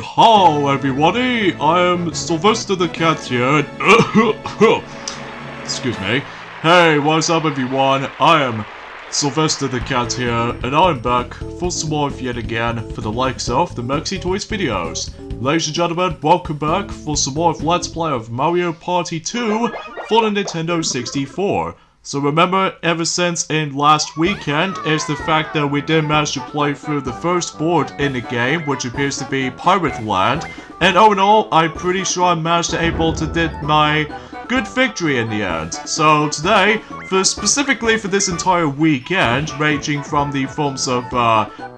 Hello everybody, I am Sylvester the Cat here. Excuse me. Hey, what's up everyone? I am Sylvester the Cat here, and I'm back for some more yet again for the likes of the Mexi Toys videos. Ladies and gentlemen, welcome back for some more of Let's Play of Mario Party 2 for the Nintendo 64. So remember, ever since in last weekend, is the fact that we did manage to play through the first board in the game, which appears to be Pirate Land. And all in all, I'm pretty sure I managed to able to get my good victory in the end. So today, specifically for this entire weekend, ranging from the forms of,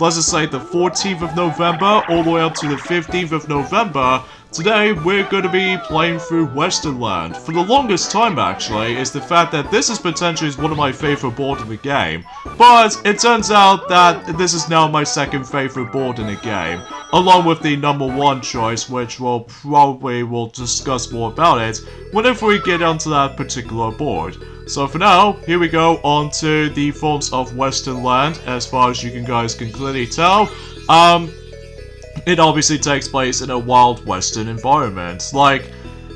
let's just say the 14th of November all the way up to the 15th of November, today we're going to be playing through Western Land. For the longest time actually, is the fact that this is potentially one of my favorite boards in the game. But it turns out that this is now my second favorite board in the game. Along with the number one choice, which we'll discuss more about it whenever we get onto that particular board. So for now, here we go on to the forms of Western Land. As far as you guys can clearly tell, it obviously takes place in a wild western environment. Like,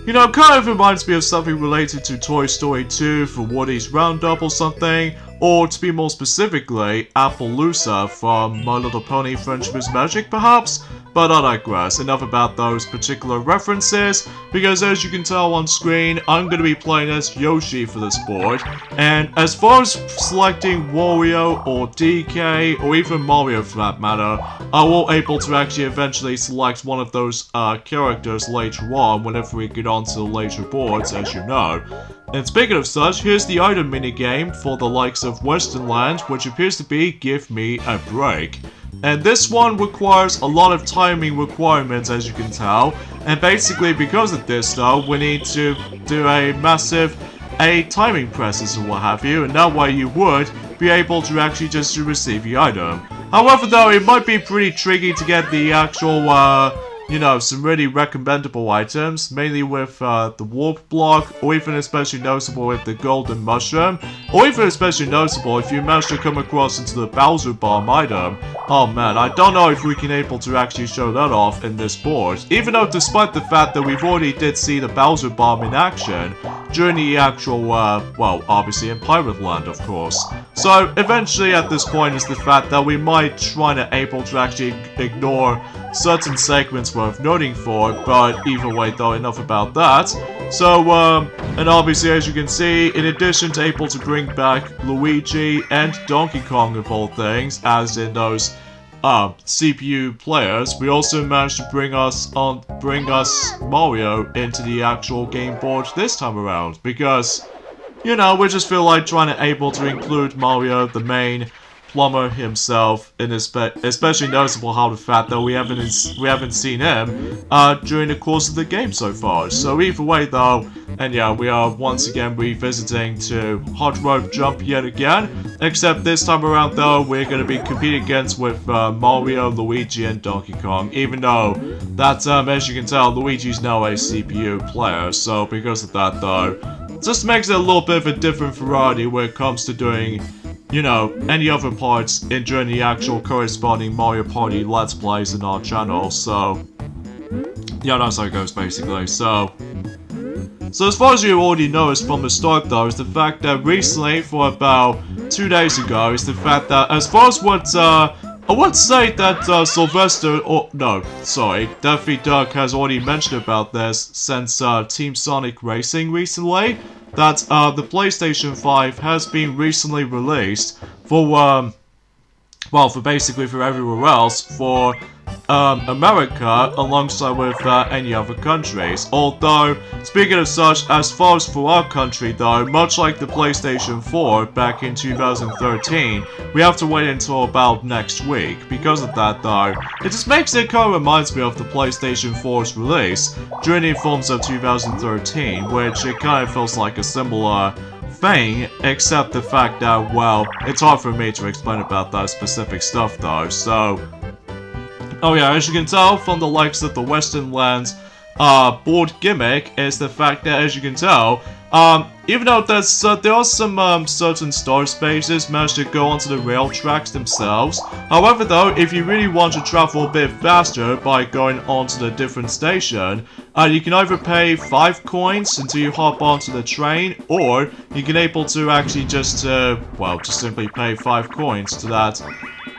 you know, kind of reminds me of something related to Toy Story 2 for Woody's Roundup or something. Or to be more specifically, Appaloosa from My Little Pony Friendship is Magic perhaps? But I digress, enough about those particular references, because as you can tell on screen, I'm going to be playing as Yoshi for this board. And as far as selecting Wario or DK, or even Mario for that matter, I will able to actually eventually select one of those characters later on whenever we get onto the later boards, as you know. And speaking of such, here's the item minigame for the likes of Western Land, which appears to be Give Me a Break. And this one requires a lot of timing requirements, as you can tell. And basically, because of this though, we need to do a massive timing presses or what have you, and that way you would be able to actually just receive the item. However though, it might be pretty tricky to get the actual, you know, some really recommendable items, mainly with the warp block, or even especially noticeable with the golden mushroom, or even especially noticeable if you manage to come across into the Bowser Bomb item. Oh man, I don't know if we can able to actually show that off in this board, even though despite the fact that we've already did see the Bowser Bomb in action during the actual, well, obviously in Pirate Land, of course. So eventually at this point is the fact that we might try to able to actually ignore certain segments worth noting for, but either way though, enough about that. So, and obviously as you can see, in addition to able to bring back Luigi and Donkey Kong of all things, as in those CPU players, we also managed to bring us Mario into the actual game board this time around, because, you know, we just feel like trying to able to include Mario, the main plumber himself, in especially noticeable how the fact that we haven't seen him during the course of the game so far. So either way though, and yeah, we are once again revisiting to Hot Rope Jump yet again, except this time around though, we're going to be competing against with Mario, Luigi, and Donkey Kong, even though that, as you can tell, Luigi's now a CPU player, so because of that though, it just makes it a little bit of a different variety when it comes to doing, you know, any other parts during the actual corresponding Mario Party Let's Plays in our channel, so yeah, that's how it goes basically. So as far as you already noticed from the start though, is the fact that recently, for about 2 days ago, is the fact that as far as what, I would say that Sylvester, or no, sorry, Daffy Duck has already mentioned about this since Team Sonic Racing recently, that the PlayStation 5 has been recently released for, well, for basically for everywhere else, for America, alongside with any other countries. Although, speaking of such, as far as for our country though, much like the PlayStation 4 back in 2013, we have to wait until about next week. Because of that though, it just makes it kind of reminds me of the PlayStation 4's release during the forms of 2013, which it kind of feels like a similar thing, except the fact that, well, it's hard for me to explain about that specific stuff though, so oh yeah, as you can tell from the likes of the Western Lands board gimmick is the fact that, as you can tell, even though there are some certain star spaces managed to go onto the rail tracks themselves. However, though, if you really want to travel a bit faster by going onto the different station, you can either pay 5 coins until you hop onto the train, or you can able to actually just simply pay 5 coins to that.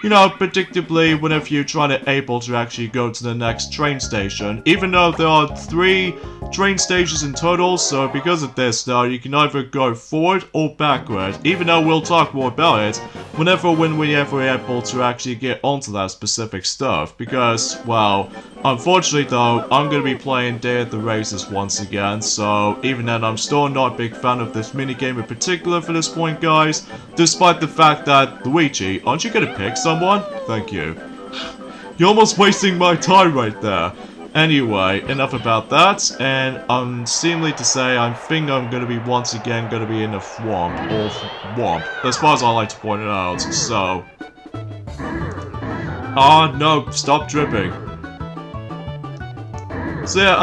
You know, predictably, whenever you're trying to able to actually go to the next train station, even though there are 3 train stations in total, so because of this, though, you can either go forward or backward, even though we'll talk more about it whenever we're able to actually get onto that specific stuff, because, well, unfortunately, though, I'm going to be playing Day at the Races once again, so even then, I'm still not a big fan of this minigame in particular for this point, guys, despite the fact that, Luigi, aren't you going to pick someone? Thank you. You're almost wasting my time right there. Anyway, enough about that, and seemingly to say, I think I'm gonna be once again gonna be in a thwomp, or womp, as far as I like to point it out, so... no, stop dripping. So yeah,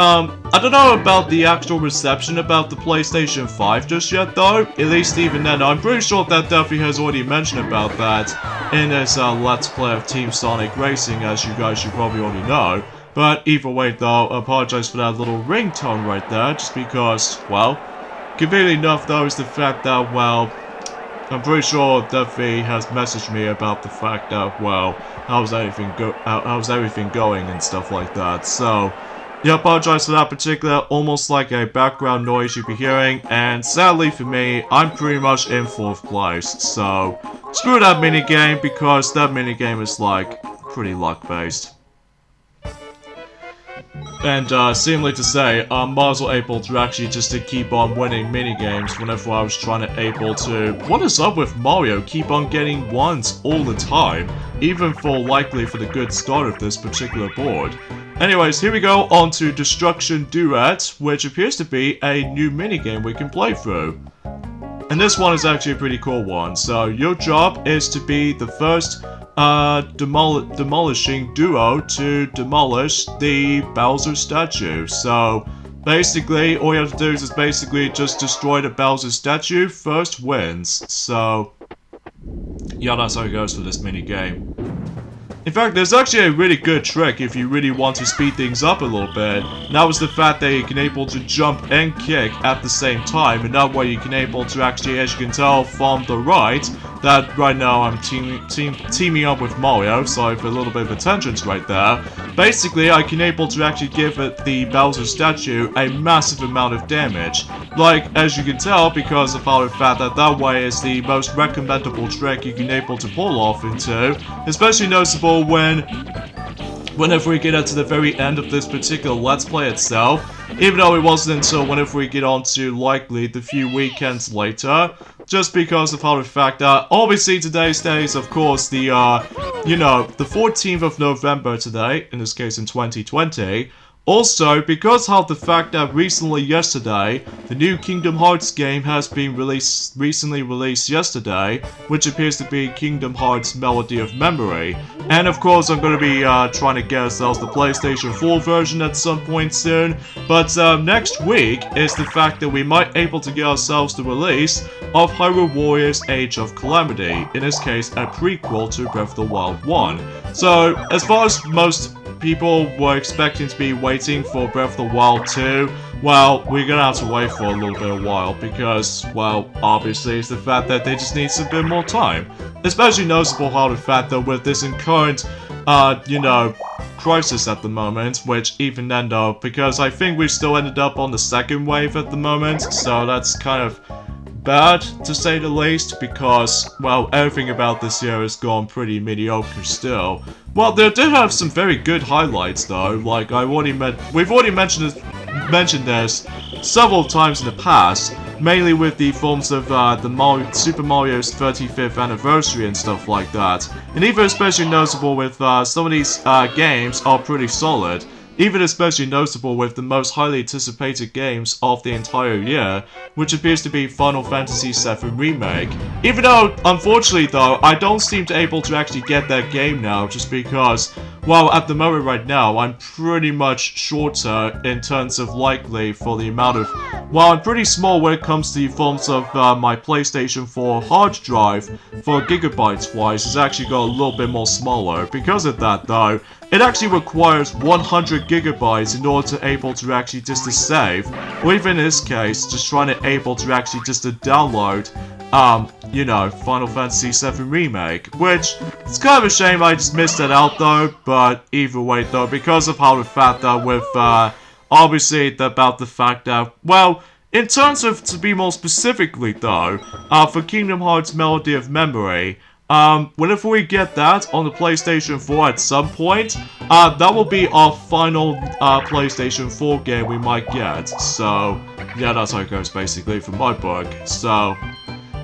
I don't know about the actual reception about the PlayStation 5 just yet though, at least even then. I'm pretty sure that Duffy has already mentioned about that in his Let's Play of Team Sonic Racing, as you guys should probably already know. But either way though, I apologize for that little ringtone right there, just because, well, conveniently enough though is the fact that, well, I'm pretty sure Duffy has messaged me about the fact that, well, how's everything going and stuff like that, so... Yeah, I apologize for that particular, almost like a background noise you'd be hearing, and sadly for me, I'm pretty much in 4th place, so screw that minigame, because that minigame is like, pretty luck-based. And seemingly to say, I'm also able to actually just to keep on winning minigames whenever I was trying to able to... What is up with Mario? Keep on getting 1s all the time, even for likely for the good start of this particular board. Anyways, here we go on to Destruction Duet, which appears to be a new minigame we can play through. And this one is actually a pretty cool one, so your job is to be the first demolishing duo to demolish the Bowser statue. So basically, all you have to do is basically just destroy the Bowser statue, first wins. So yeah, that's how it goes for this mini game. In fact, there's actually a really good trick if you really want to speed things up a little bit. And that was the fact that you can able to jump and kick at the same time, and that way you can able to actually, as you can tell from the right, that right now I'm teaming up with Mario, sorry for a little bit of a tangent right there. Basically, I can able to actually give it the Bowser statue a massive amount of damage. Like, as you can tell, because of how the fact that way is the most recommendable trick you can able to pull off into, especially noticeable whenever we get to the very end of this particular Let's Play itself, even though it wasn't until whenever we get on to likely the few weekends later, just because of how the fact that obviously today's day is of course the, the 14th of November today, in this case in 2020. Also, because how the fact that recently yesterday, the new Kingdom Hearts game has been recently released yesterday, which appears to be Kingdom Hearts Melody of Memory. And of course, I'm going to be trying to get ourselves the PlayStation 4 version at some point soon. But next week is the fact that we might able to get ourselves the release of Hyrule Warriors Age of Calamity, in this case a prequel to Breath of the Wild 1. So, as far as most people were expecting to be waiting for Breath of the Wild 2, well, we're gonna have to wait for a little bit of a while because, well, obviously it's the fact that they just need a bit more time. Especially noticeable how the fact that with this current, crisis at the moment, which even then though, because I think we've still ended up on the 2nd wave at the moment, so that's kind of bad, to say the least, because, well, everything about this year has gone pretty mediocre still. Well, they did have some very good highlights, though, like we've already mentioned this several times in the past, mainly with the forms of Super Mario's 35th anniversary and stuff like that. And even especially noticeable with some of these games are pretty solid. Even especially noticeable with the most highly anticipated games of the entire year, which appears to be Final Fantasy VII Remake. Even though, unfortunately though, I don't seem to able to actually get that game now, just because, well, at the moment right now, I'm pretty much shorter in terms of likely for the amount of... Well, I'm pretty small when it comes to the forms of my PlayStation 4 hard drive for gigabytes wise. It's actually got a little bit more smaller. Because of that though, it actually requires 100 gigabytes in order to able to actually just to save, or even in this case, just trying to able to actually just to download, you know, Final Fantasy VII Remake, which, it's kind of a shame I just missed that out though, but either way though, because of how the fact that with, obviously about the fact that, well, in terms of, to be more specifically though, for Kingdom Hearts Melody of Memory, whenever we get that on the PlayStation 4 at some point, that will be our final, PlayStation 4 game we might get. So, yeah, that's how it goes basically from my book. So,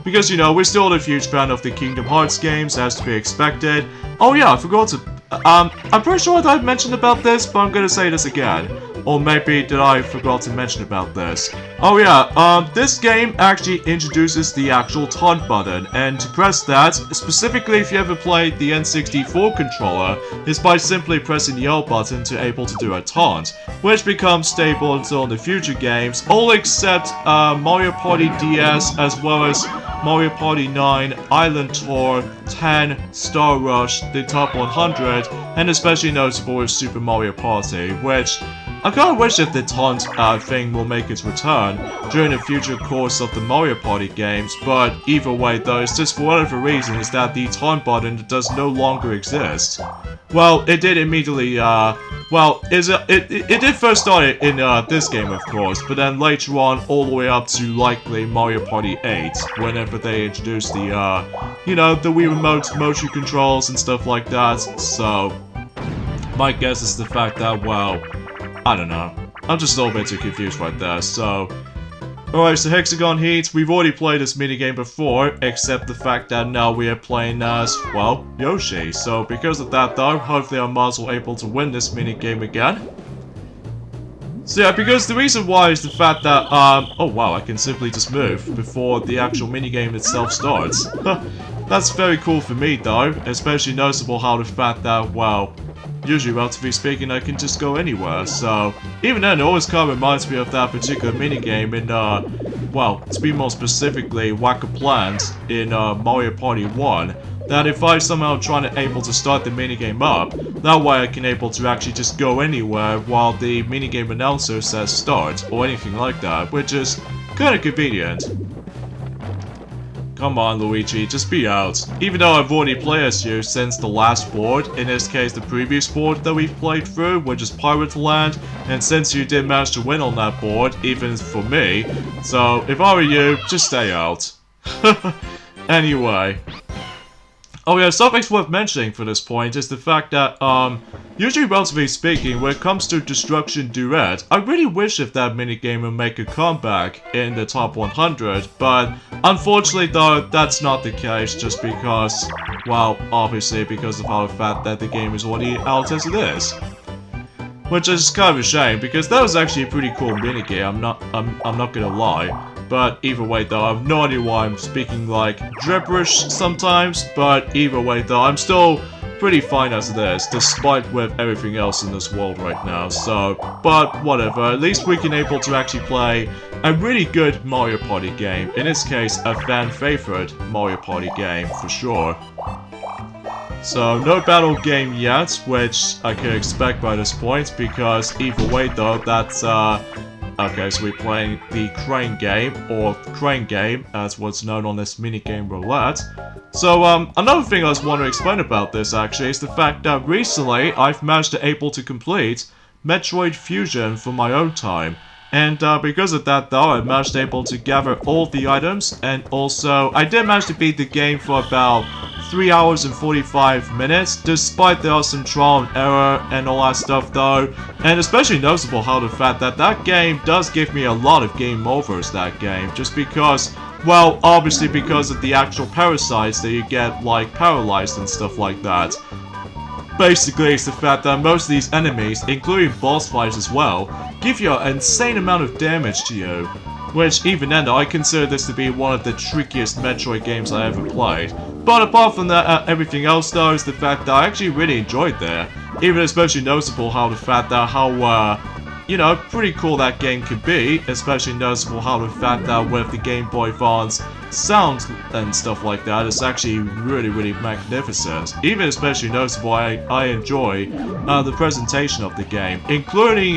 because, you know, we're still a huge fan of the Kingdom Hearts games, as to be expected. Oh yeah, I forgot to, I'm pretty sure that I've mentioned about this, but I'm gonna say this again. Or maybe did I forgot to mention about this? Oh yeah, this game actually introduces the actual taunt button, and to press that, specifically if you ever played the N64 controller, is by simply pressing the L button to able to do a taunt, which becomes stable until in the future games, all except Mario Party DS as well as Mario Party 9, Island Tour, 10, Star Rush, the Top 100, and especially notable with Super Mario Party, which I kinda wish that the taunt thing will make its return during the future course of the Mario Party games, but either way though, it's just for whatever reason is that the taunt button does no longer exist. Well, it did immediately, well, it did first start in this game of course, but then later on all the way up to likely Mario Party 8, whenever they introduced the, you know, the Wii Remote motion controls and stuff like that, so my guess is the fact that, well, I don't know. I'm just a little bit too confused right there, so... Alright, so Hexagon Heat, we've already played this minigame before, except the fact that now we are playing as, well, Yoshi. So because of that though, hopefully I'm also able to win this minigame again. So yeah, because the reason why is the fact that, oh wow, I can simply just move before the actual minigame itself starts. That's very cool for me though, especially noticeable how the fact that, well, usually, relatively speaking, I can just go anywhere, so... Even then, it always kind of reminds me of that particular minigame in, well, to be more specifically, Whack-A-Plant in, Mario Party 1, that if I somehow try to able to start the minigame up, that way I can able to actually just go anywhere while the minigame announcer says start, or anything like that, which is kinda convenient. Come on, Luigi, just be out. Even though I've already played as you since the last board, in this case the previous board that we've played through, which is Pirate Land, and since you did manage to win on that board, even for me, so if I were you, just stay out. Anyway. Oh yeah, something's worth mentioning for this point is the fact that, usually relatively speaking, when it comes to Destruction Duet, I really wish if that minigame would make a comeback in the top 100, but unfortunately though, that's not the case just because, well, obviously because of how the fact that the game is already out as it is. Which is kind of a shame, because that was actually a pretty cool minigame, I'm not gonna lie. But either way though, I have no idea why I'm speaking like gibberish sometimes, but either way though, I'm still pretty fine as it is, despite with everything else in this world right now, so, but whatever, at least we can able to actually play a really good Mario Party game, in this case, a fan favorite Mario Party game, for sure. So, no battle game yet, which I can expect by this point, because either way though, that's, okay, so we're playing the Crane game, or Crane game, as what's known on this minigame roulette. So, another thing I was wanting to explain about this, actually, is the fact that recently, I've managed to able to complete Metroid Fusion for my own time. And, because of that, though, I managed to able to gather all the items, and also, I did manage to beat the game for about 3 hours and 45 minutes, despite there are some trial and error and all that stuff though, and especially noticeable how the fact that that game does give me a lot of game overs, that game, just because, well, obviously because of the actual parasites that you get, like, paralyzed and stuff like that. Basically, it's the fact that most of these enemies, including boss fights as well, give you an insane amount of damage to you. Which, even then, I consider this to be one of the trickiest Metroid games I ever played. But apart from that, everything else though, is the fact that I actually really enjoyed that. Even especially noticeable how the fact that you know, pretty cool that game could be, especially noticeable how the fact that with the Game Boy Advance sound and stuff like that, it's actually really magnificent. Even especially noticeable, I enjoy the presentation of the game, including,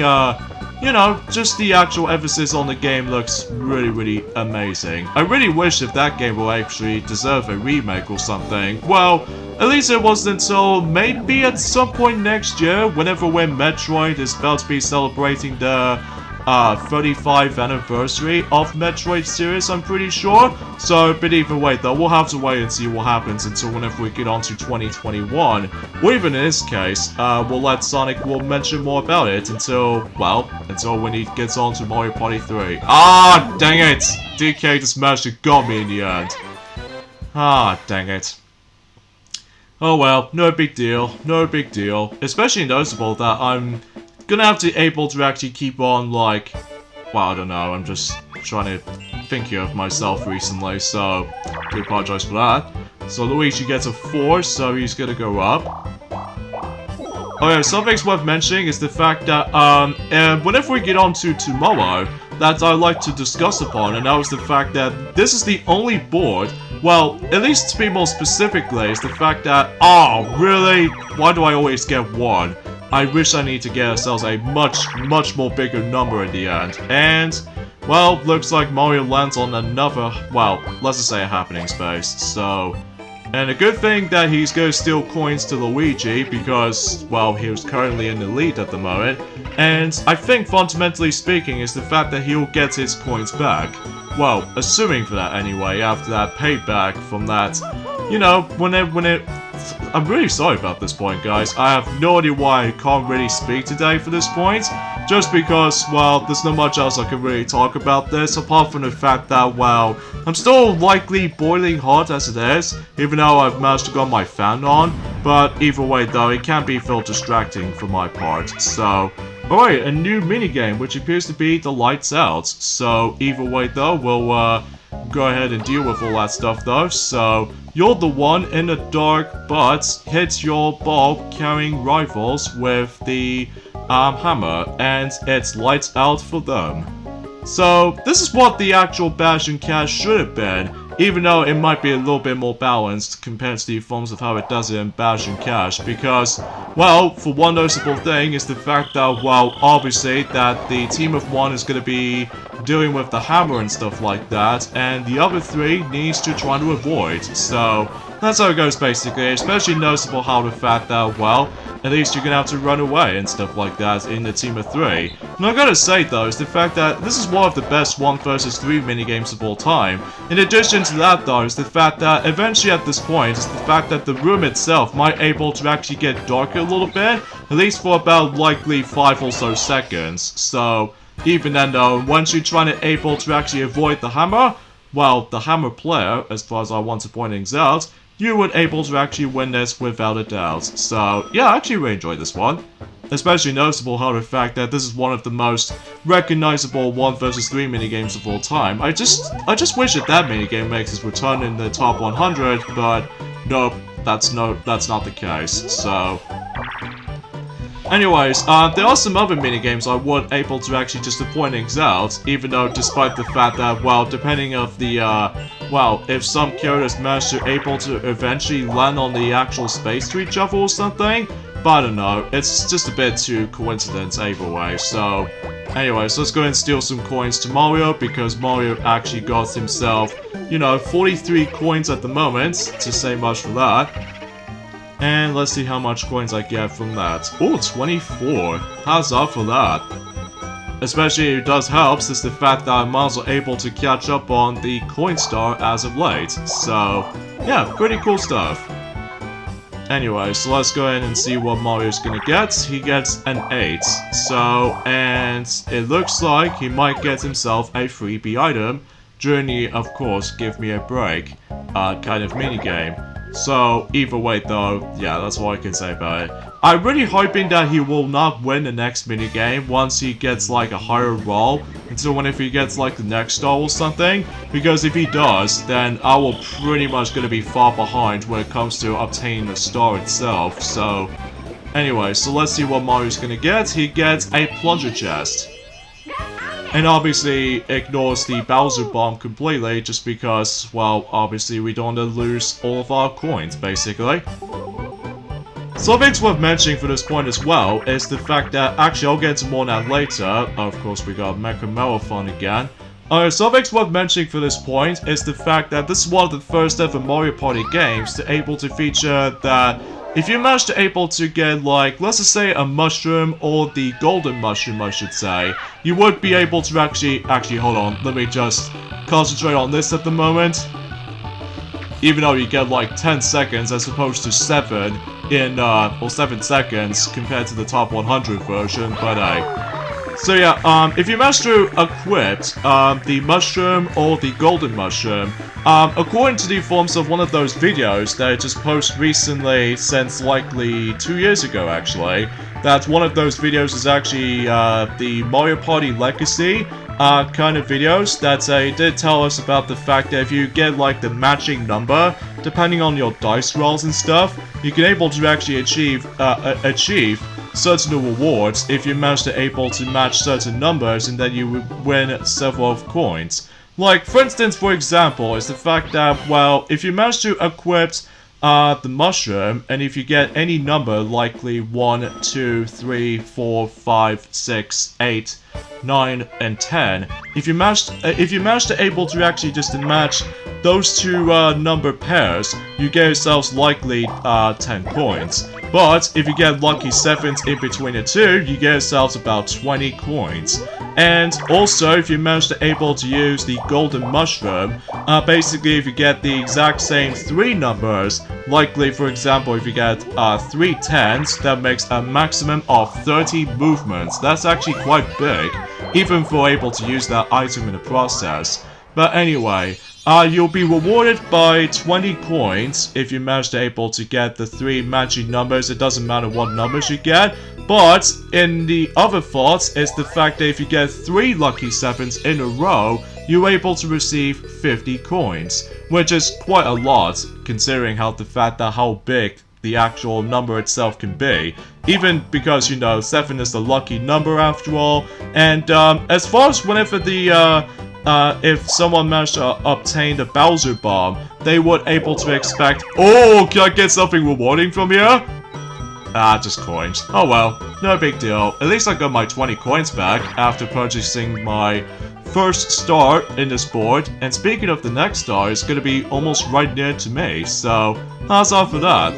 you know, just the actual emphasis on the game looks really amazing. I really wish if that game will actually deserve a remake or something. Well, at least it wasn't until maybe at some point next year, when Metroid is about to be celebrating the 35th anniversary of Metroid series, I'm pretty sure. So, but either way though, we'll have to wait and see what happens until whenever we get on to 2021. Or even in this case, we'll let Sonic will mention more about it until, well, until when he gets on to Mario Party 3. Ah, dang it! DK just managed to got me in the end. Ah, dang it. Oh well, no big deal, no big deal. Especially noticeable that I'm gonna have to able to actually keep on, like, well, I don't know, I'm just trying to think of myself recently, so I do apologize for that. So Luigi gets a 4, so he's gonna go up. Oh yeah, something's worth mentioning is the fact that, whenever we get on to tomorrow, that I like to discuss upon, and that was the fact that this is the only board, well, at least to be more specifically, is the fact that, oh, really? Why do I always get 1? I wish I need to get ourselves a much more bigger number at the end. And, well, looks like Mario lands on another, well, let's just say a happening space, so... And a good thing that he's going to steal coins to Luigi because, well, he was currently in the lead at the moment. And I think fundamentally speaking is the fact that he'll get his coins back. Well, assuming for that anyway, after that payback from that, you know, when it I'm really sorry about this point, guys. I have no idea why I can't really speak today for this point. Just because, well, there's not much else I can really talk about this, apart from the fact that, well, I'm still likely boiling hot as it is, even though I've managed to get my fan on. But either way, though, it can be feel distracting for my part, so... Alright, a new minigame, which appears to be the Lights Out. So, either way, though, we'll, go ahead and deal with all that stuff, though. So, you're the one in the dark, but hit your ball carrying rivals with the hammer, and it's lights out for them. So, this is what the actual Bash and Cash should have been, even though it might be a little bit more balanced compared to the forms of how it does it in Bash and Cash, because, well, for one noticeable thing is the fact that, well, obviously that the team of 1 is going to be dealing with the hammer and stuff like that, and the other 3 needs to try to avoid, so that's how it goes basically, especially noticeable how the fact that, well, at least you're gonna have to run away and stuff like that in the team of 3. And I gotta say though, is the fact that this is one of the best 1 vs 3 minigames of all time. In addition to that though, is the fact that eventually at this point, is the fact that the room itself might able to actually get darker a little bit, at least for about likely 5 or so seconds. So, even then though, once you're trying to able to actually avoid the hammer, well, the hammer player, as far as I want to point things out, you were able to actually win this without a doubt. So, yeah, I actually really enjoyed this one. Especially noticeable how the fact that this is one of the most recognizable 1 vs 3 minigames of all time. I just wish that minigame makes its return in the top 100, but nope, that's not the case. So, anyways, there are some other minigames I would able to actually just to point things out, even though despite the fact that, well, depending of the, well, if some characters manage to able to eventually land on the actual space to each other or something, but I don't know, it's just a bit too coincidence either way, so... Anyways, let's go ahead and steal some coins to Mario, because Mario actually got himself, you know, 43 coins at the moment, to say much for that. And let's see how much coins I get from that. Oh, 24. How's up for that? Especially it does help since the fact that I'm also able to catch up on the Coin Star as of late. So, yeah, pretty cool stuff. Anyway, so let's go ahead and see what Mario's gonna get. He gets an 8. So, and it looks like he might get himself a freebie item during the, of course, Give Me a Break kind of minigame. So, either way though, yeah, that's all I can say about it. I'm really hoping that he will not win the next minigame once he gets like a higher roll, until whenever he gets like the next star or something, because if he does, then I will pretty much gonna be far behind when it comes to obtaining the star itself, so... Anyway, so let's see what Mario's gonna get. He gets a plunger chest. And obviously ignores the Bowser Bomb completely just because, well, obviously we don't want to lose all of our coins, basically. Something's worth mentioning for this point as well is the fact that, actually I'll get into more now later. Of course we got Mecha Marathon again. Something's worth mentioning for this point is the fact that this is one of the first ever Mario Party games to able to feature that if you manage to able to get, like, let's just say a mushroom, or the golden mushroom I should say, you would be able to actually, hold on, let me just concentrate on this at the moment. Even though you get like 10 seconds as opposed to 7 in, or 7 seconds compared to the top 100 version, but so yeah, if you manage to equip the mushroom or the golden mushroom, according to the forms of one of those videos that I just posted recently, since likely 2 years ago actually, that one of those videos is actually the Mario Party Legacy kind of videos that did tell us about the fact that if you get like the matching number, depending on your dice rolls and stuff, you can able to actually achieve certain rewards if you manage to able to match certain numbers, and then you would win several coins. Like, for instance, for example, is the fact that, well, if you manage to equip the mushroom, and if you get any number, likely 1, 2, 3, 4, 5, 6, 8, 9, and 10, if you manage to able to actually just match those two number pairs, you get yourselves likely 10 coins. But if you get lucky 7s in between the two, you get yourselves about 20 coins. And also, if you manage to able to use the golden mushroom, basically if you get the exact same 3 numbers, likely for example if you get 3 10s, that makes a maximum of 30 movements. That's actually quite big, even for able to use that item in the process. But anyway, you'll be rewarded by 20 coins if you manage to able to get the 3 matching numbers. It doesn't matter what numbers you get. But in the other thoughts is the fact that if you get 3 lucky 7s in a row, you're able to receive 50 coins, which is quite a lot considering how big the actual number itself can be. Even because, you know, 7 is the lucky number after all. And as far as whenever the if someone managed to obtain the Bowser Bomb, they would able to expect, oh, can I get something rewarding from here? Just coins. Oh well, no big deal. At least I got my 20 coins back after purchasing my first star in this board. And speaking of the next star, it's gonna be almost right near to me, so how's off for that?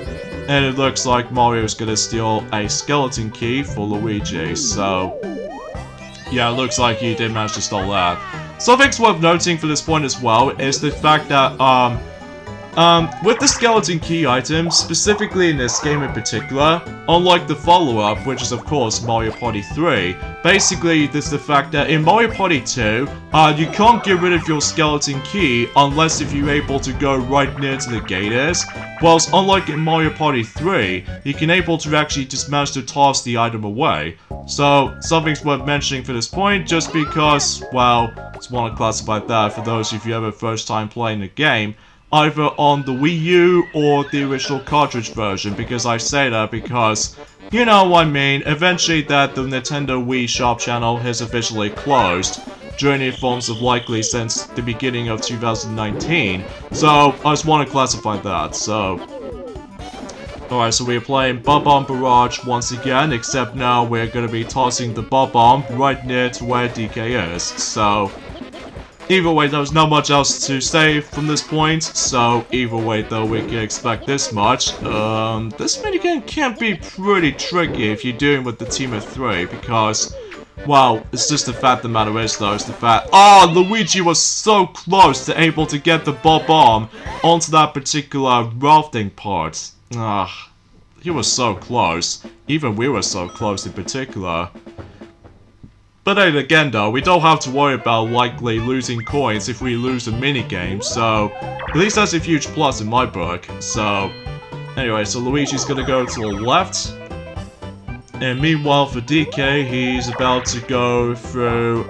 And it looks like Mario's gonna steal a skeleton key for Luigi, so yeah, it looks like he did manage to steal that. Something's worth noting for this point as well is the fact that, with the skeleton key items, specifically in this game in particular, unlike the follow-up, which is of course Mario Party 3, basically there's the fact that in Mario Party 2, you can't get rid of your skeleton key unless if you're able to go right near to the gate is, whilst unlike in Mario Party 3, you can able to actually just manage to toss the item away. So, something's worth mentioning for this point, just because, well, just want to classify that for those of you ever first time playing the game, either on the Wii U or the original cartridge version, because I say that because, you know what I mean, eventually that the Nintendo Wii shop channel has officially closed, during the forms of likely since the beginning of 2019, so I just want to classify that, so. Alright, so we're playing Bob-omb Barrage once again, except now we're gonna be tossing the Bob-omb right near to where DK is, so. Either way, there's not much else to say from this point, so either way though we can expect this much. This minigame can be pretty tricky if you're doing with the team of 3, because, well, it's just the fact the matter is though, is the fact, oh, Luigi was so close to able to get the Bob-omb onto that particular rafting part. He was so close. Even we were so close in particular. But then again though, we don't have to worry about likely losing coins if we lose a minigame, so at least that's a huge plus in my book. So anyway, so Luigi's gonna go to the left. And meanwhile for DK, he's about to go through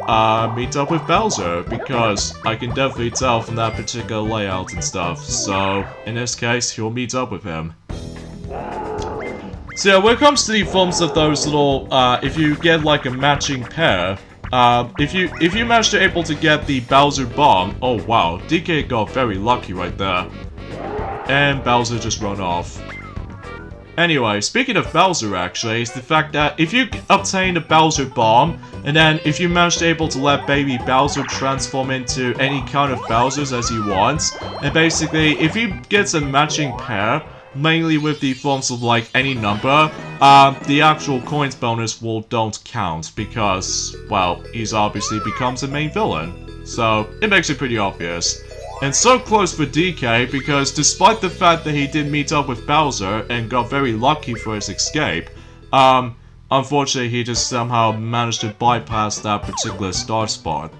meet up with Bowser, because I can definitely tell from that particular layout and stuff. So in this case, he'll meet up with him. So yeah, when it comes to the forms of those little, if you get like a matching pair, if you manage to able to get the Bowser Bomb, oh wow, DK got very lucky right there. And Bowser just run off. Anyway, speaking of Bowser actually, is the fact that if you obtain the Bowser Bomb, and then if you manage to able to let baby Bowser transform into any kind of Bowsers as you want, and basically, if you get a matching pair, mainly with the forms of like any number, the actual coins bonus don't count because, well, he's obviously becomes the main villain. So, it makes it pretty obvious. And so close for DK because despite the fact that he did meet up with Bowser and got very lucky for his escape, unfortunately he just somehow managed to bypass that particular star spot.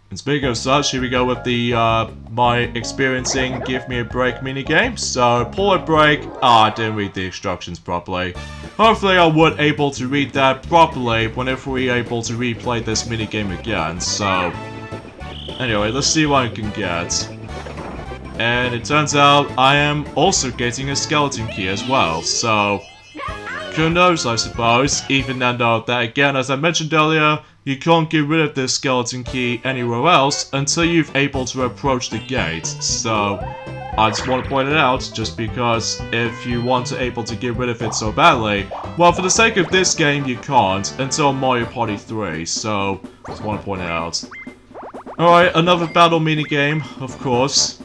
And speaking of such, here we go with the, my experiencing Give Me a Break minigame. So, pull a break. I didn't read the instructions properly. Hopefully I would able to read that properly whenever we're able to replay this minigame again, so... Anyway, let's see what I can get. And it turns out I am also getting a skeleton key as well, so... Who knows, I suppose, even though that again, as I mentioned earlier, you can't get rid of this skeleton key anywhere else until you've able to approach the gate, so... I just want to point it out, just because if you want to able to get rid of it so badly, well, for the sake of this game, you can't until Mario Party 3, so... Just want to point it out. Alright, another battle minigame, of course.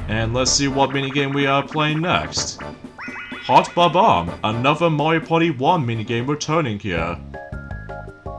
And let's see what minigame we are playing next. Hot Bob-omb, another Mario Party 1 minigame returning here.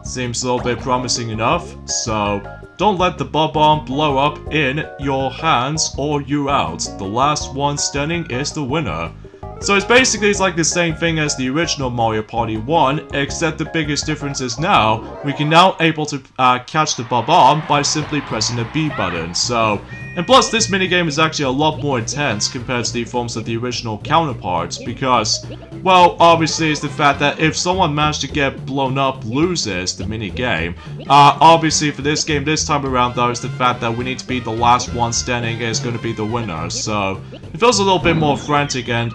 Seems a little bit promising enough, so don't let the Bob-omb blow up in your hands or you're out. The last one standing is the winner. So it's like the same thing as the original Mario Party 1, except the biggest difference is now, we can now able to catch the Bob-omb by simply pressing the B button, so... And plus, this minigame is actually a lot more intense compared to the forms of the original counterparts, because, well, obviously it's the fact that if someone managed to get blown up loses the minigame. Obviously for this game this time around though, is the fact that we need to be the last one standing is going to be the winner, so... It feels a little bit more frantic and,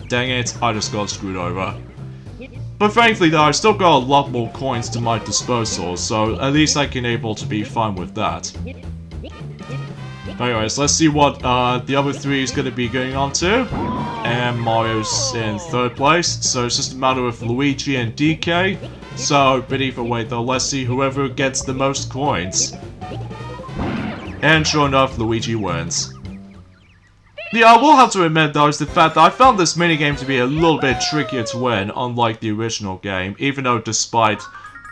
dang it, I just got screwed over. But frankly though, I've still got a lot more coins to my disposal, so at least I can able to be fine with that. Anyways, let's see what the other three is going to be going on to. And Mario's in third place, so it's just a matter of Luigi and DK. So, but either way though, let's see whoever gets the most coins. And sure enough, Luigi wins. Yeah, I will have to admit though, is the fact that I found this minigame to be a little bit trickier to win, unlike the original game, even though despite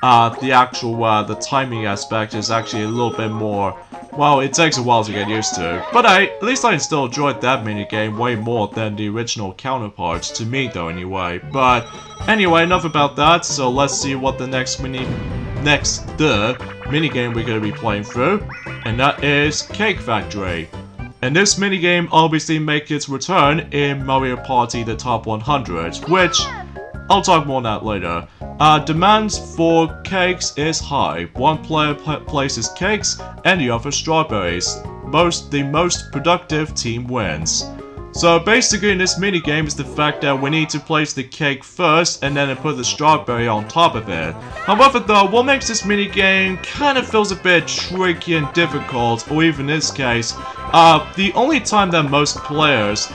the actual, the timing aspect is actually a little bit more, well, it takes a while to get used to. But hey, at least I still enjoyed that minigame way more than the original counterparts, to me though anyway. But anyway, enough about that, so let's see what the next minigame we're going to be playing through, and that is Cake Factory. And this minigame obviously makes its return in Mario Party the Top 100, which I'll talk more on that later. Demands for cakes is high. One player places cakes and the other strawberries. The most productive team wins. So basically in this minigame is the fact that we need to place the cake first and then put the strawberry on top of it. However though, what makes this minigame kind of feels a bit tricky and difficult, or even in this case, the only time that most players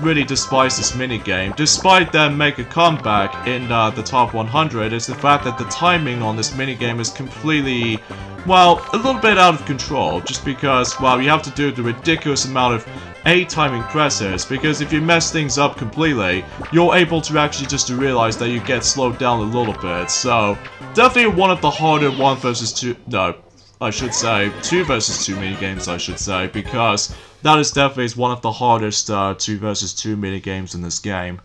really despise this minigame, despite them make a comeback in the top 100, is the fact that the timing on this minigame is completely, well, a little bit out of control, just because, well, you have to do the ridiculous amount of timing presses, because if you mess things up completely, you're able to actually just to realize that you get slowed down a little bit, so definitely one of the harder 1 versus 2, no, I should say, 2 versus 2 minigames, I should say, because that is definitely one of the hardest 2 versus 2 minigames in this game.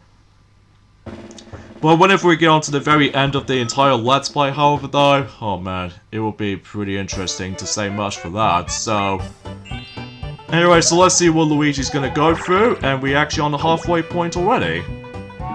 Well, whenever we get on to the very end of the entire Let's Play, however, though, oh man, it will be pretty interesting to say much for that, so... Anyway, so let's see what Luigi's gonna go through, and we're actually on the halfway point already.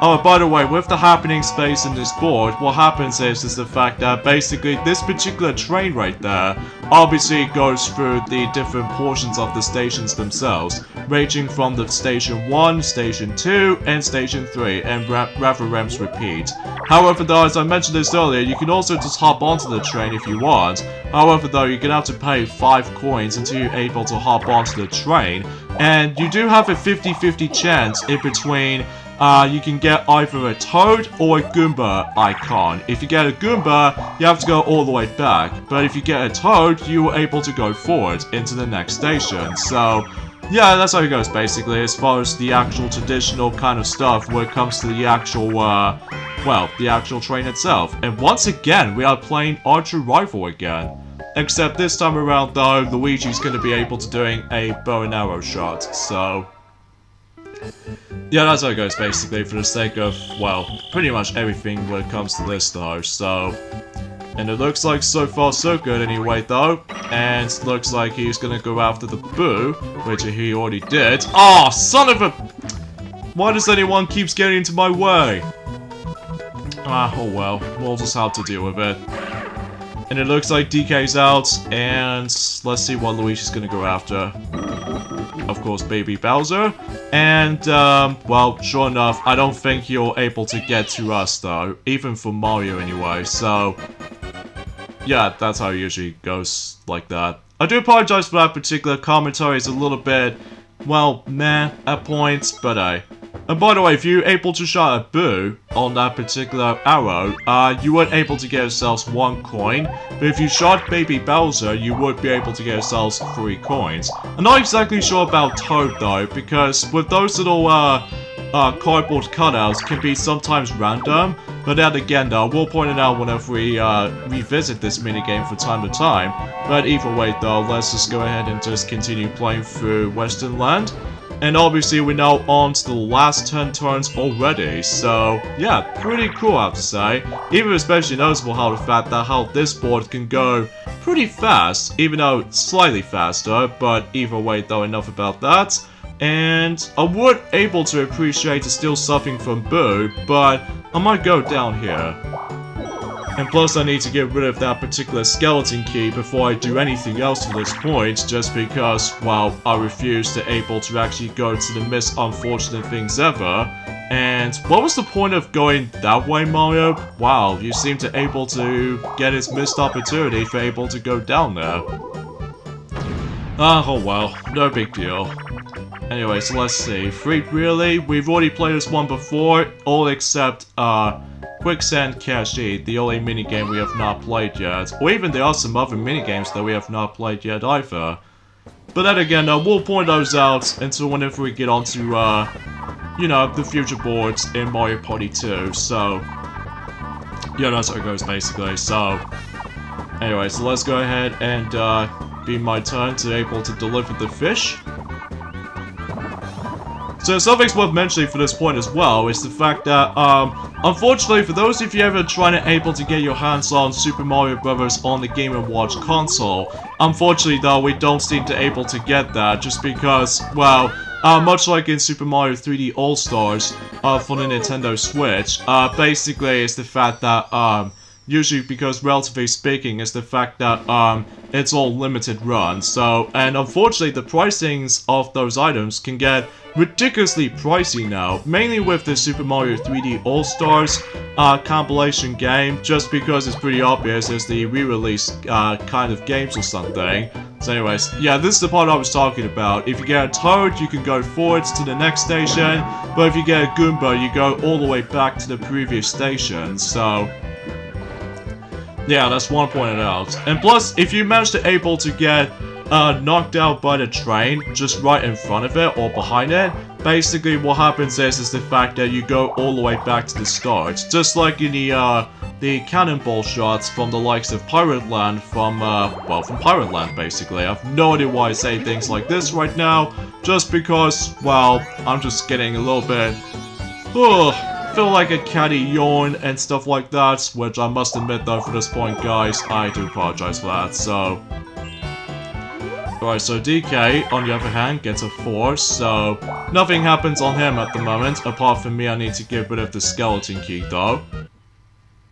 Oh, by the way, with the happening space in this board, what happens is the fact that basically this particular train right there obviously goes through the different portions of the stations themselves. ranging from the Station 1, Station 2, and Station 3, and rather ramps repeat. However though, as I mentioned this earlier, you can also just hop onto the train if you want. However though, you're gonna have to pay 5 coins until you're able to hop onto the train, and you do have a 50-50 chance in between. You can get either a Toad or a Goomba icon. If you get a Goomba, you have to go all the way back, but if you get a Toad, you are able to go forward into the next station. So, yeah, that's how it goes basically, as far as the actual traditional kind of stuff when it comes to the actual, well, the actual train itself. And once again, we are playing Archer Rival again. Except this time around though, Luigi's gonna be able to doing a bow and arrow shot, so... yeah, that's how it goes basically, for the sake of, well, pretty much everything when it comes to this though, so... and it looks like so far so good anyway though, and looks like he's gonna go after the Boo, which he already did. Oh, son of a... why does anyone keeps getting into my way? Ah, oh well, we'll just have to deal with it. And it looks like DK's out, and let's see what Luigi's gonna go after. Of course, Baby Bowser. And, well, sure enough, I don't think you're able to get to us, though. Even for Mario, anyway, so... yeah, that's how it usually goes like that. I do apologize for that particular commentary. It's a little bit, well, meh at points, but hey. And by the way, if you're able to shot a Boo on that particular arrow, you weren't able to get yourselves 1 coin, but if you shot Baby Bowser, you would be able to get yourselves 3 coins. I'm not exactly sure about Toad though, because with those little cardboard cutouts can be sometimes random, but then again though, we'll point it out whenever we revisit this minigame from time to time. But either way though, let's just go ahead and just continue playing through Western Land. And obviously we're now on to the last 10 turns already, so yeah, pretty cool I have to say. Even especially noticeable how the fact that how this board can go pretty fast, even though it's slightly faster, but either way though, enough about that. And I would able to appreciate still something from Boo, but I might go down here. And plus I need to get rid of that particular skeleton key before I do anything else to this point, just because, well, I refuse to able to actually go to the most unfortunate things ever. And what was the point of going that way, Mario? Wow, you seem to able to get his missed opportunity for able to go down there. Oh well, no big deal. Anyway, so let's see. Freak really? We've already played this one before, all except, Quicksand Cashy, the only minigame we have not played yet. Or even there are some other minigames that we have not played yet either. But then again, we'll point those out until whenever we get onto, you know, the future boards in Mario Party 2, so... yeah, that's how it goes basically, so... anyway, so let's go ahead and, be my turn to able to deliver the fish. So something's worth mentioning for this point as well is the fact that, unfortunately for those of you ever trying to able to get your hands on Super Mario Bros. On the Game & Watch console, unfortunately though we don't seem to able to get that just because, well, much like in Super Mario 3D All-Stars for the Nintendo Switch, basically it's the fact that, usually because relatively speaking is the fact that it's all limited runs, so, and unfortunately the pricings of those items can get ridiculously pricey now, mainly with the Super Mario 3D All-Stars compilation game, just because it's pretty obvious it's the re-release kind of games or something. So anyways, yeah, this is the part I was talking about. If you get a Toad, you can go forwards to the next station, but if you get a Goomba, you go all the way back to the previous station, so... yeah, that's one pointed out. And plus, if you manage to able to get knocked out by the train, just right in front of it or behind it, basically what happens is the fact that you go all the way back to the start. Just like in the cannonball shots from the likes of Pirate Land from, well, from Pirate Land basically. I have no idea why I say things like this right now, just because, well, I'm just getting a little bit, feel like a catty yawn and stuff like that, which I must admit though for this point guys, I do apologize for that, so... alright, so DK, on the other hand, gets a 4, so nothing happens on him at the moment, apart from me I need to get rid of the skeleton key though.